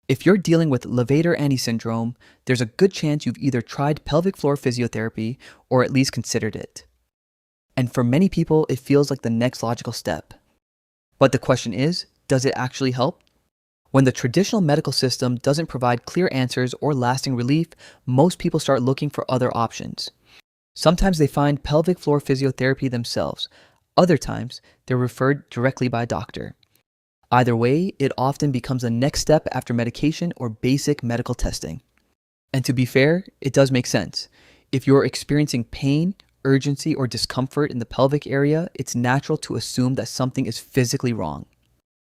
If you're dealing with Levator Ani Syndrome, there's a good chance you've either tried pelvic floor physiotherapy or at least considered it. And for many people, it feels like the next logical step. But the question is, does it actually help? When the traditional medical system doesn't provide clear answers or lasting relief, most people start looking for other options. Sometimes they find pelvic floor physiotherapy themselves. Other times, they're referred directly by a doctor. Either way, it often becomes the next step after medication or basic medical testing. And to be fair, it does make sense. If you're experiencing pain, urgency, or discomfort in the pelvic area, it's natural to assume that something is physically wrong.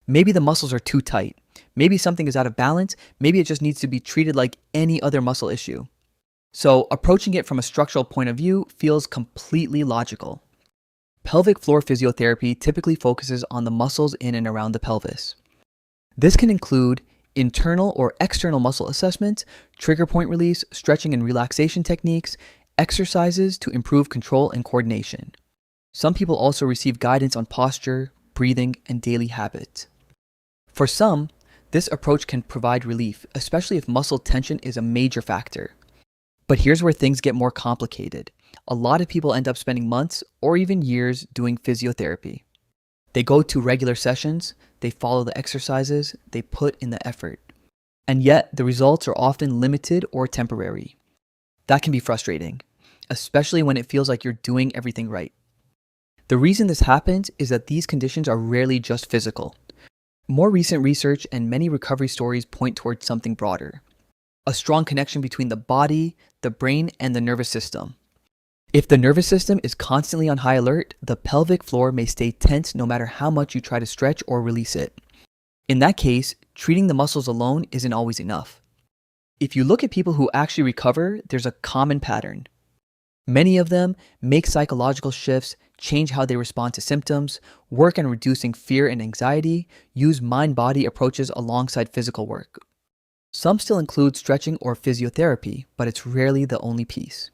Maybe the muscles are too tight. Maybe something is out of balance. Maybe it just needs to be treated like any other muscle issue. So approaching it from a structural point of view feels completely logical. Pelvic floor physiotherapy typically focuses on the muscles in and around the pelvis. This can include internal or external muscle assessment, trigger point release, stretching and relaxation techniques, exercises to improve control and coordination. Some people also receive guidance on posture, breathing, and daily habits. For some, this approach can provide relief, especially if muscle tension is a major factor. But here's where things get more complicated. A lot of people end up spending months or even years doing physiotherapy. They go to regular sessions, they follow the exercises, they put in the effort. And yet, the results are often limited or temporary. That can be frustrating, especially when it feels like you're doing everything right. The reason this happens is that these conditions are rarely just physical. More recent research and many recovery stories point towards something broader. A strong connection between the body, the brain, and the nervous system. If the nervous system is constantly on high alert, the pelvic floor may stay tense no matter how much you try to stretch or release it. In that case, treating the muscles alone isn't always enough. If you look at people who actually recover, there's a common pattern. Many of them make psychological shifts, change how they respond to symptoms, work on reducing fear and anxiety, use mind-body approaches alongside physical work. Some still include stretching or physiotherapy, but it's rarely the only piece.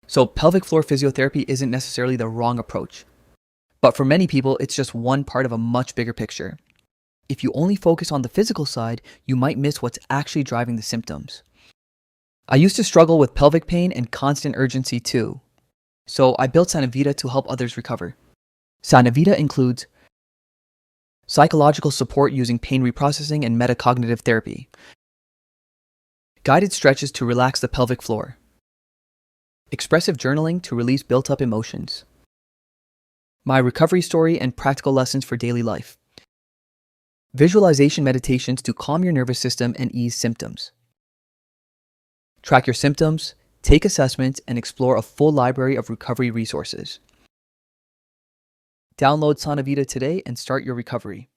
So pelvic floor physiotherapy isn't necessarily the wrong approach. But for many people, it's just one part of a much bigger picture. If you only focus on the physical side, you might miss what's actually driving the symptoms. I used to struggle with pelvic pain and constant urgency too. So I built Sanavita to help others recover. Sanavita includes psychological support using pain reprocessing and metacognitive therapy, guided stretches to relax the pelvic floor, expressive journaling to release built-up emotions, my recovery story and practical lessons for daily life, visualization meditations to calm your nervous system and ease symptoms. Track your symptoms, take assessments, and explore a full library of recovery resources. Download Sanavita today and start your recovery.